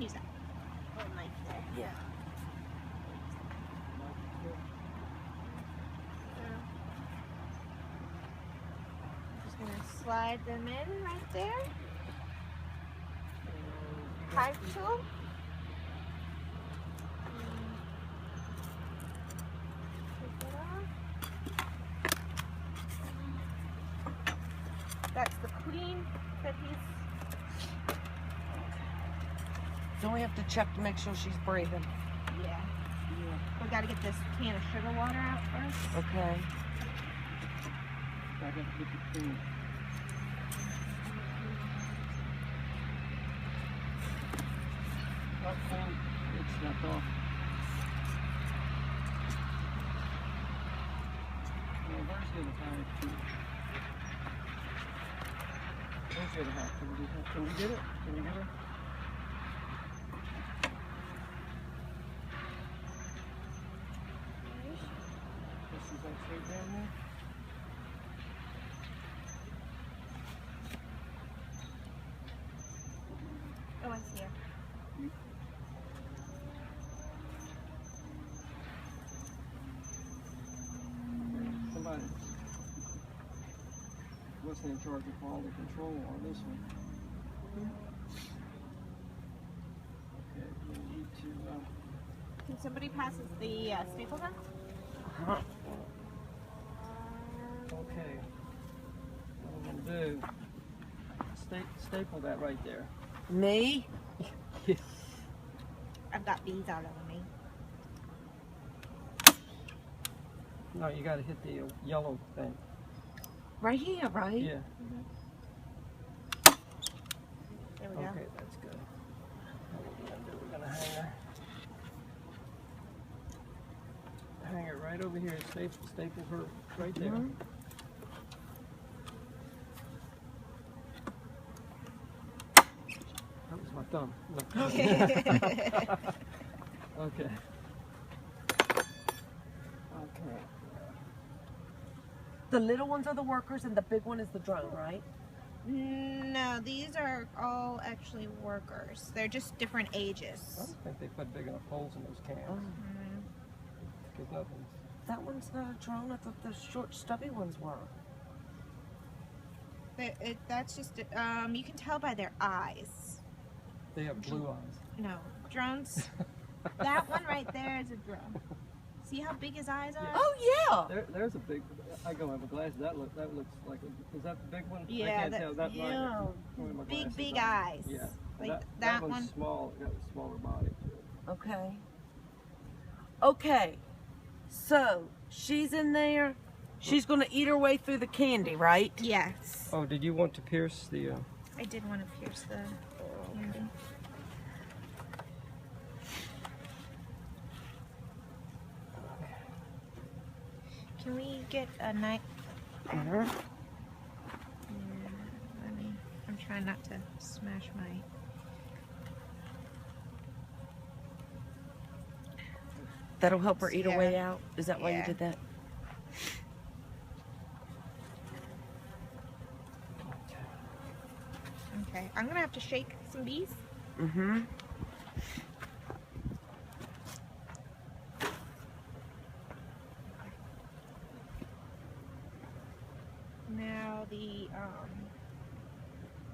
use that little knife there. Yeah. I'm just gonna slide them in right there. Hive tool. Take that off. That's the queen that he's. So we have to check to make sure she's breathing. Yeah. We gotta get this can of sugar water out first. Okay. I got to get the queen. Oh, queen, it's snapped off. Where's the other hive? Where's the other hive? Can we get it? Can we get her? This is like straight down there. Oh, I see her. Somebody wasn't in charge of quality control on this one. Okay, we need to. Can somebody pass us the staple gun? Okay. What I'm gonna do? Staple that right there. Me? I've got bees all over me. No, you got to hit the yellow thing. Right here, right? Yeah. There we go. Okay, that's good. What we're gonna do? We're gonna hang her right over here. Staple her right there. Mhm. That was my thumb. No. Okay. Okay. The little ones are the workers and the big one is the drone, right? No, these are all actually workers. They're just different I ages. don't think they put big enough holes in those cans. Because nothing's. That one's not a drone. I thought the short, stubby ones were. That's just, you can tell by their eyes. They have blue eyes. No, drones. That one right there is a drone. See how big his eyes are? Oh, yeah. There's a big. I go have a glass. That looks like a. Is that the big one? Yeah, I can't that- tell. That yeah. my Big, glasses big on. eyes. Yeah. Like that one. one's small. Got a smaller body to it. Okay. Okay. So, she's in there. She's going to eat her way through the candy, right? Yes. Oh, did you want to pierce the? I did want to pierce the candy. Can we get a knife? Mm-hmm. I'm trying not to smash my. That'll help her eat her way Yeah. out. Is that why you Yeah. did that? Okay, I'm gonna have to shake some bees. Mm-hmm. Now the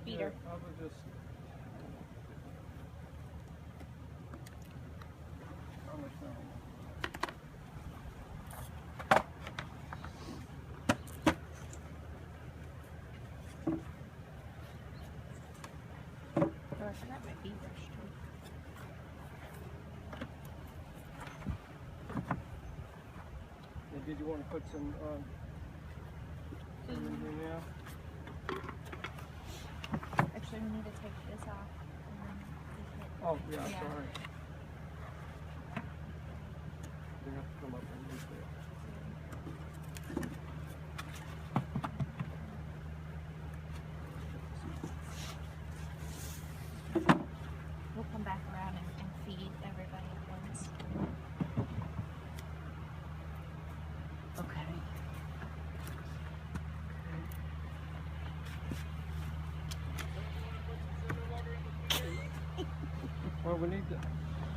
beater. I would just. Oh, I forgot my bee brush too. Did you want to put some in here now? Actually, we need to take this off. And then we can- Oh, yeah, Yeah. sorry. You have to come up and use it. We'll come back around and feed everybody at once. Okay. Well, we need to.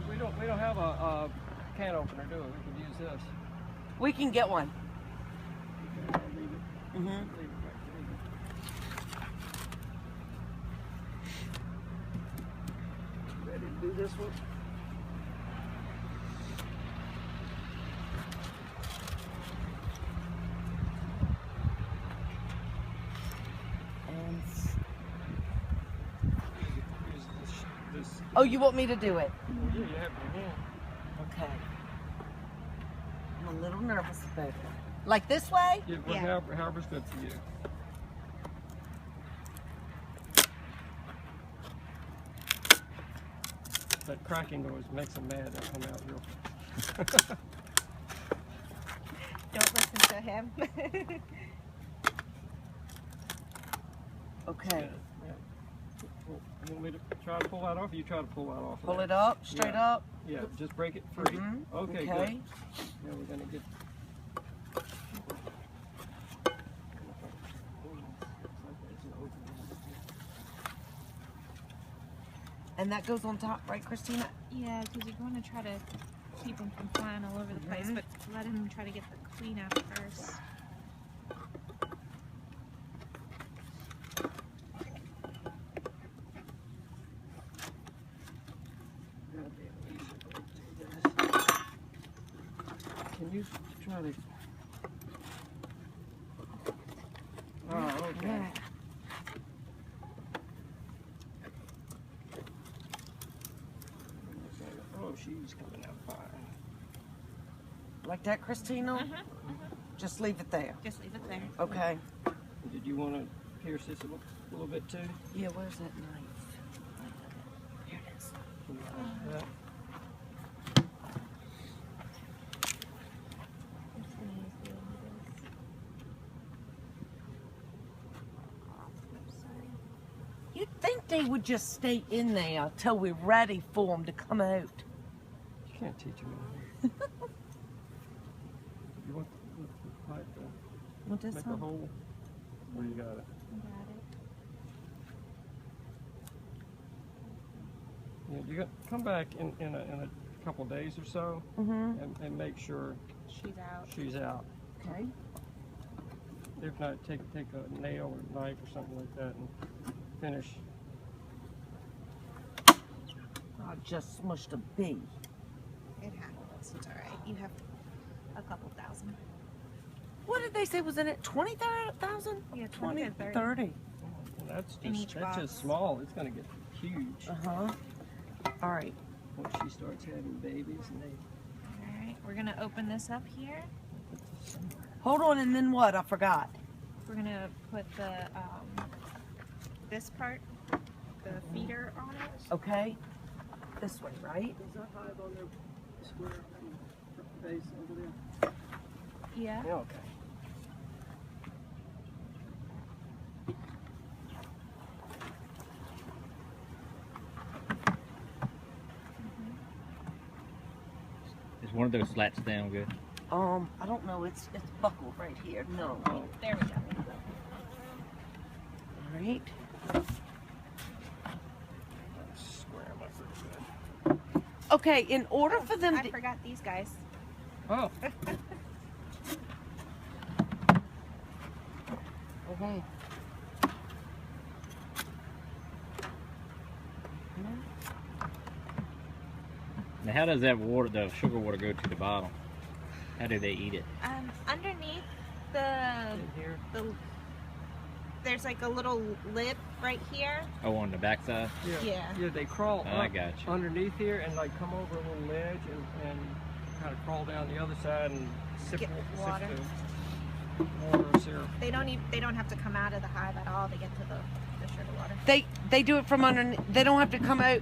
We don't have a can opener, do we? We can use this. We can get one. Okay, I'll leave it. Mm-hmm. Leave it right there. Ready to do this one? And Use this. oh, you want me to do it? Yeah, you have your hand. Okay. I'm a little nervous about it. Like this way? Yeah, well, Yeah. however's good for you. That cracking noise makes them mad. They come out real fast. Don't listen to him. Okay. Yeah. You want me to try to pull that off? Or you try to pull that off. Pull it up, straight up. Yeah, just break it free. Mhm. Okay, Okay. good. Now we're gonna get. And that goes on top, right, Christina? Yeah, because you're going to try to keep him from flying all over the place, Mhm. but let him try to get the queen out first. Can you try to? Oh, okay. Yeah. Oh, she's coming out fine. Like that, Christina? Just leave it there. Just leave it there. Okay. Did you want to pierce this a little bit too? Yeah, where's that knife? Here it is. Yeah. You'd think they would just stay in there till we're ready for them to come out. You can't teach them anything. You want the pipe to Want this make a one? hole? Where you got it? Got it. Yeah, you got come back in a couple days or so Mm-hmm. and make sure She's out. she's out. Okay. If not, take a nail or knife or something like that and finish. I just smushed a bee. It happens. It's all right. You have a couple thousand. What did they say was in it? 20,000? Yeah, 20, 20 to 30. Well, that's In just each that's box. just small. It's gonna get huge Uh-huh. All right. once she starts having babies and they All right. We're going to open this up here. put this somewhere. Hold on, and then what? I forgot. We're going to put the, this part, the feeder on it. Okay. This way, right? Is that hive on their square base over there? Yeah. Yeah, okay. Is one of those slats down good? I don't know. It's buckled right here. No. All There we go. right. Square them up pretty good. Okay. In order for them I to forgot these guys. Oh, okay. Now, how does that water, the sugar water, go to the bottom? How do they eat it? Underneath the, in here. there's like a little lip right here. Oh, on the backside? Yeah. Yeah, they crawl I up got you. underneath here and like come over a little ledge and kind of crawl down the other side and sip, Get water. sip the water syrup. They don't have to come out of the hive at all to get to the sugar water. They do it from underneath. They don't have to come out.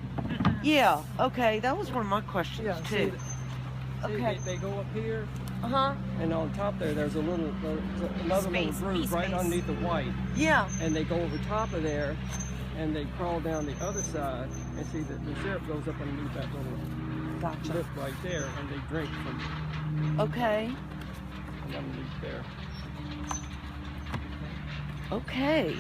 Yeah. Okay. That was one of my questions Yeah, too. see, Okay. they go up here Uh-huh. and on top there's a little another little Space, groove right space. underneath the white, Yeah. and they go over top of there and they crawl down the other side and see that the syrup goes up underneath that little Gotcha. lip right there and they drink from Okay. underneath there. Okay.